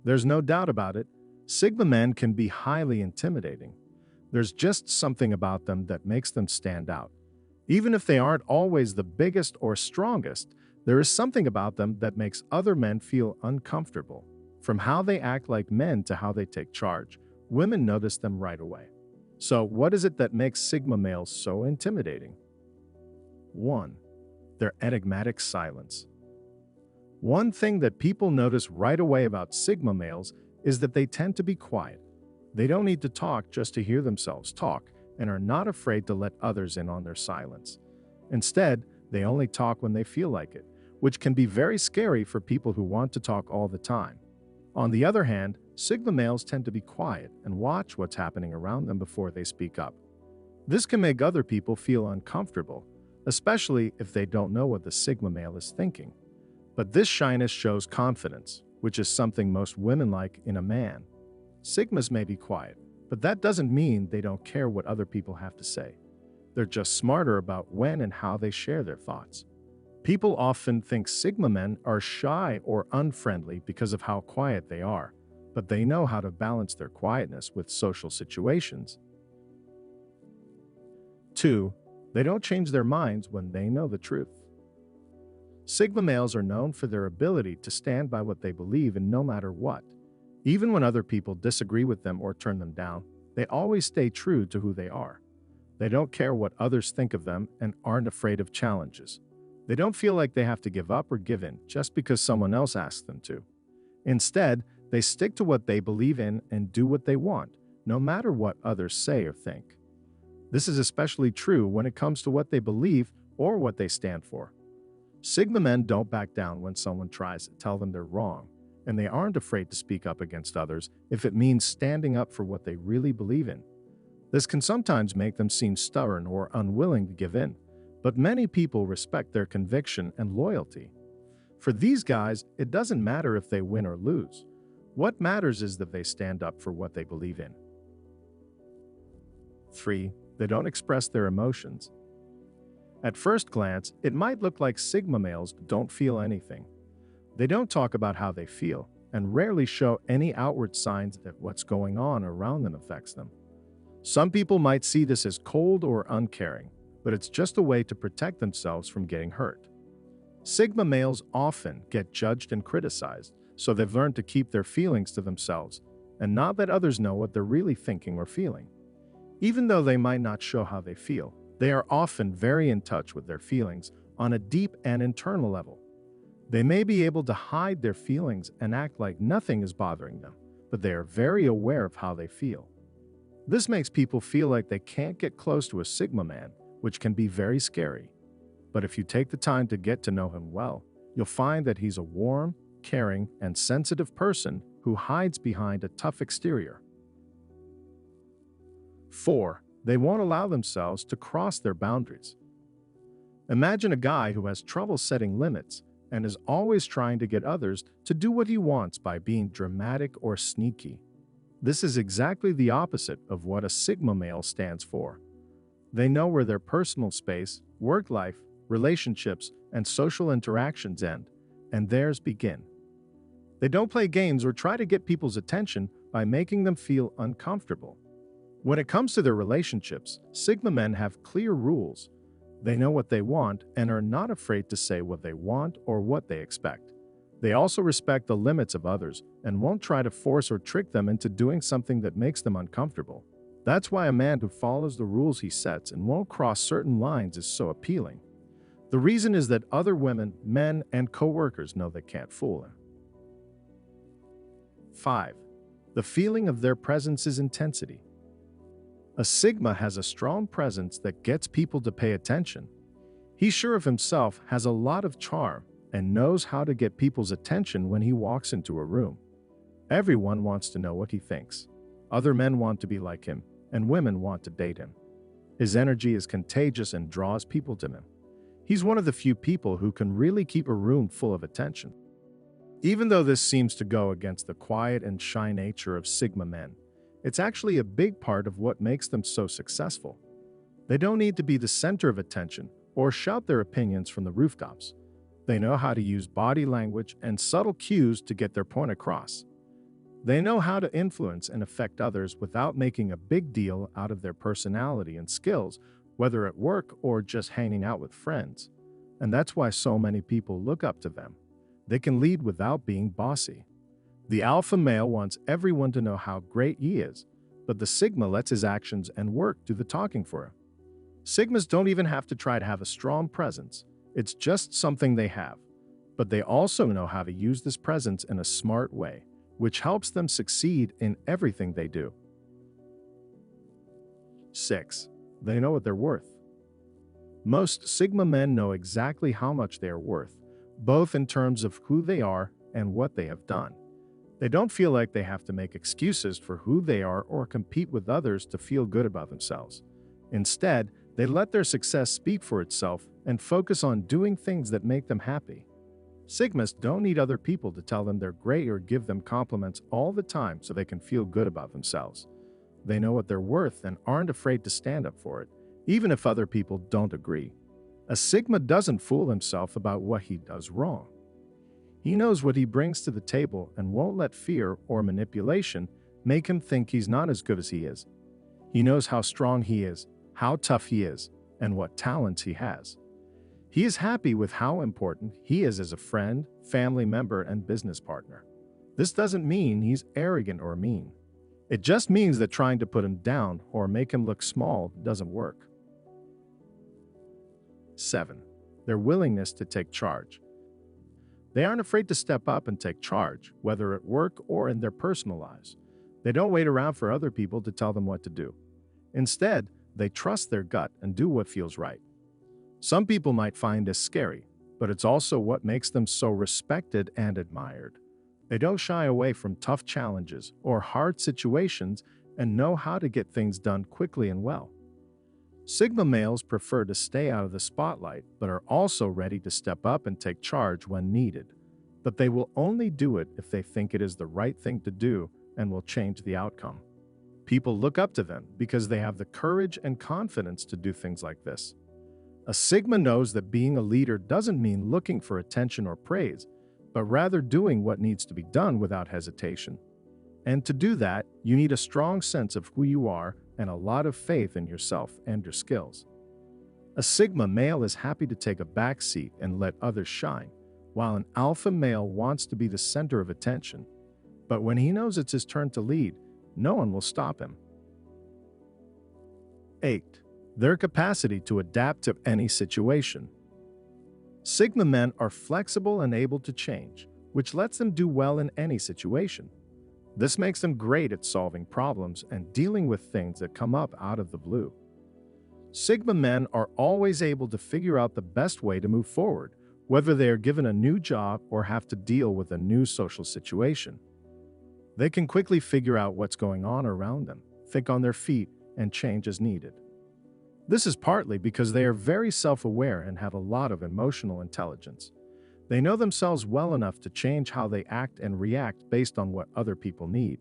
There's no doubt about it, Sigma men can be highly intimidating. There's just something about them that makes them stand out. Even if they aren't always the biggest or strongest, there is something about them that makes other men feel uncomfortable. From how they act like men to how they take charge, women notice them right away. So, what is it that makes Sigma males so intimidating? 1. Their enigmatic silence. One thing that people notice right away about Sigma males is that they tend to be quiet. They don't need to talk just to hear themselves talk and are not afraid to let others in on their silence. Instead, they only talk when they feel like it, which can be very scary for people who want to talk all the time. On the other hand, Sigma males tend to be quiet and watch what's happening around them before they speak up. This can make other people feel uncomfortable, especially if they don't know what the Sigma male is thinking. But this shyness shows confidence, which is something most women like in a man. Sigmas may be quiet, but that doesn't mean they don't care what other people have to say. They're just smarter about when and how they share their thoughts. People often think Sigma men are shy or unfriendly because of how quiet they are, but they know how to balance their quietness with social situations. 2. They don't change their minds when they know the truth. Sigma males are known for their ability to stand by what they believe in no matter what. Even when other people disagree with them or turn them down, they always stay true to who they are. They don't care what others think of them and aren't afraid of challenges. They don't feel like they have to give up or give in just because someone else asks them to. Instead, they stick to what they believe in and do what they want, no matter what others say or think. This is especially true when it comes to what they believe or what they stand for. Sigma men don't back down when someone tries to tell them they're wrong, and they aren't afraid to speak up against others if it means standing up for what they really believe in. This can sometimes make them seem stubborn or unwilling to give in, but many people respect their conviction and loyalty. For these guys, it doesn't matter if they win or lose. What matters is that they stand up for what they believe in. 3. They don't express their emotions. At first glance, it might look like Sigma males don't feel anything. They don't talk about how they feel and rarely show any outward signs that what's going on around them affects them. Some people might see this as cold or uncaring, but it's just a way to protect themselves from getting hurt. Sigma males often get judged and criticized, so they've learned to keep their feelings to themselves and not let others know what they're really thinking or feeling. Even though they might not show how they feel, they are often very in touch with their feelings on a deep and internal level. They may be able to hide their feelings and act like nothing is bothering them, but they are very aware of how they feel. This makes people feel like they can't get close to a Sigma man, which can be very scary. But if you take the time to get to know him well, you'll find that he's a warm, caring, and sensitive person who hides behind a tough exterior. 4. They won't allow themselves to cross their boundaries. Imagine a guy who has trouble setting limits and is always trying to get others to do what he wants by being dramatic or sneaky. This is exactly the opposite of what a Sigma male stands for. They know where their personal space, work life, relationships, and social interactions end, and theirs begin. They don't play games or try to get people's attention by making them feel uncomfortable. When it comes to their relationships, Sigma men have clear rules. They know what they want and are not afraid to say what they want or what they expect. They also respect the limits of others and won't try to force or trick them into doing something that makes them uncomfortable. That's why a man who follows the rules he sets and won't cross certain lines is so appealing. The reason is that other women, men, and co-workers know they can't fool him. 5. The feeling of their presence is intensity. A Sigma has a strong presence that gets people to pay attention. He's sure of himself, has a lot of charm, and knows how to get people's attention when he walks into a room. Everyone wants to know what he thinks. Other men want to be like him, and women want to date him. His energy is contagious and draws people to him. He's one of the few people who can really keep a room full of attention. Even though this seems to go against the quiet and shy nature of Sigma men, it's actually a big part of what makes them so successful. They don't need to be the center of attention or shout their opinions from the rooftops. They know how to use body language and subtle cues to get their point across. They know how to influence and affect others without making a big deal out of their personality and skills, whether at work or just hanging out with friends. And that's why so many people look up to them. They can lead without being bossy. The alpha male wants everyone to know how great he is, but the sigma lets his actions and work do the talking for him. Sigmas don't even have to try to have a strong presence. It's just something they have. But they also know how to use this presence in a smart way, which helps them succeed in everything they do. 6. They know what they're worth. Most Sigma men know exactly how much they are worth, both in terms of who they are and what they have done. They don't feel like they have to make excuses for who they are or compete with others to feel good about themselves. Instead, they let their success speak for itself and focus on doing things that make them happy. Sigmas don't need other people to tell them they're great or give them compliments all the time so they can feel good about themselves. They know what they're worth and aren't afraid to stand up for it, even if other people don't agree. A Sigma doesn't fool himself about what he does wrong. He knows what he brings to the table and won't let fear or manipulation make him think he's not as good as he is. He knows how strong he is, how tough he is, and what talents he has. He is happy with how important he is as a friend, family member, and business partner. This doesn't mean he's arrogant or mean. It just means that trying to put him down or make him look small doesn't work. 7. Their willingness to take charge. They aren't afraid to step up and take charge, whether at work or in their personal lives. They don't wait around for other people to tell them what to do. Instead, they trust their gut and do what feels right. Some people might find this scary, but it's also what makes them so respected and admired. They don't shy away from tough challenges or hard situations and know how to get things done quickly and well. Sigma males prefer to stay out of the spotlight, but are also ready to step up and take charge when needed. But they will only do it if they think it is the right thing to do and will change the outcome. People look up to them because they have the courage and confidence to do things like this. A Sigma knows that being a leader doesn't mean looking for attention or praise, but rather doing what needs to be done without hesitation. And to do that, you need a strong sense of who you are and a lot of faith in yourself and your skills. A Sigma male is happy to take a back seat and let others shine, while an alpha male wants to be the center of attention. But when he knows it's his turn to lead, no one will stop him. 8. Their capacity to adapt to any situation. Sigma men are flexible and able to change, which lets them do well in any situation. This makes them great at solving problems and dealing with things that come up out of the blue. Sigma men are always able to figure out the best way to move forward, whether they are given a new job or have to deal with a new social situation. They can quickly figure out what's going on around them, think on their feet, and change as needed. This is partly because they are very self-aware and have a lot of emotional intelligence. They know themselves well enough to change how they act and react based on what other people need.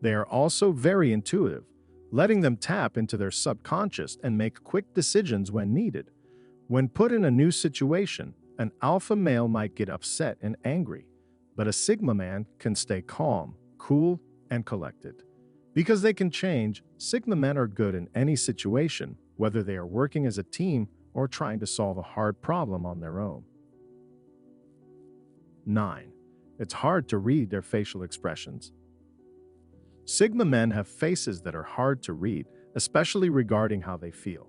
They are also very intuitive, letting them tap into their subconscious and make quick decisions when needed. When put in a new situation, an alpha male might get upset and angry, but a Sigma man can stay calm, cool, and collected. Because they can change, Sigma men are good in any situation, whether they are working as a team or trying to solve a hard problem on their own. 9. It's hard to read their facial expressions. Sigma men have faces that are hard to read, especially regarding how they feel.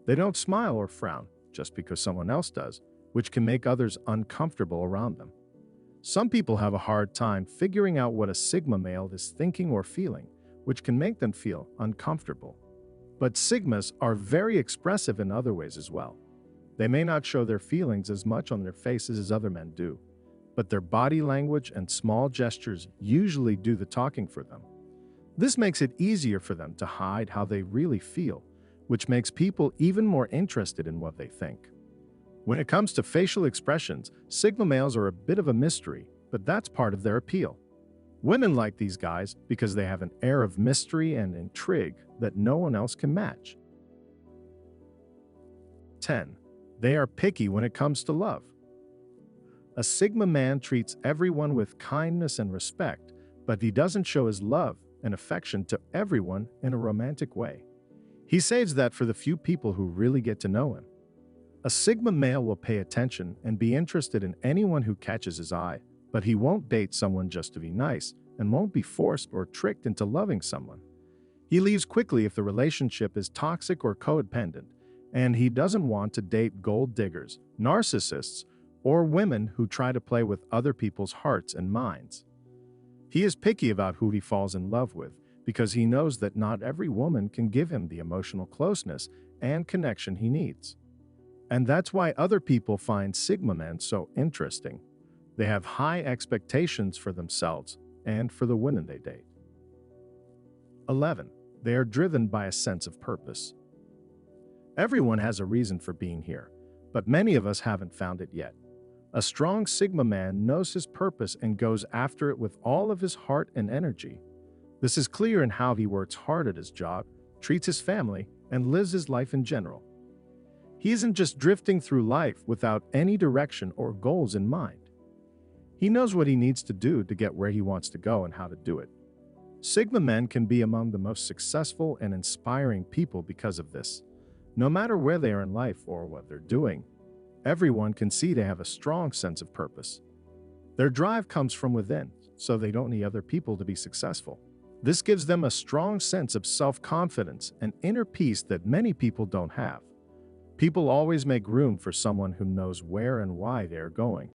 They don't smile or frown just because someone else does, which can make others uncomfortable around them. Some people have a hard time figuring out what a Sigma male is thinking or feeling, which can make them feel uncomfortable. But Sigmas are very expressive in other ways as well. They may not show their feelings as much on their faces as other men do, but their body language and small gestures usually do the talking for them. This makes it easier for them to hide how they really feel, which makes people even more interested in what they think. When it comes to facial expressions, Sigma males are a bit of a mystery, but that's part of their appeal. Women like these guys because they have an air of mystery and intrigue that no one else can match. 10. They are picky when it comes to love. A Sigma man treats everyone with kindness and respect, but he doesn't show his love and affection to everyone in a romantic way. He saves that for the few people who really get to know him. A Sigma male will pay attention and be interested in anyone who catches his eye, but he won't date someone just to be nice and won't be forced or tricked into loving someone. He leaves quickly if the relationship is toxic or codependent, and he doesn't want to date gold diggers, narcissists, or women who try to play with other people's hearts and minds. He is picky about who he falls in love with because he knows that not every woman can give him the emotional closeness and connection he needs. And that's why other people find Sigma men so interesting. They have high expectations for themselves and for the women they date. 11. They are driven by a sense of purpose. Everyone has a reason for being here, but many of us haven't found it yet. A strong Sigma man knows his purpose and goes after it with all of his heart and energy. This is clear in how he works hard at his job, treats his family, and lives his life in general. He isn't just drifting through life without any direction or goals in mind. He knows what he needs to do to get where he wants to go and how to do it. Sigma men can be among the most successful and inspiring people because of this. No matter where they are in life or what they're doing, everyone can see they have a strong sense of purpose. Their drive comes from within, so they don't need other people to be successful. This gives them a strong sense of self-confidence and inner peace that many people don't have. People always make room for someone who knows where and why they are going.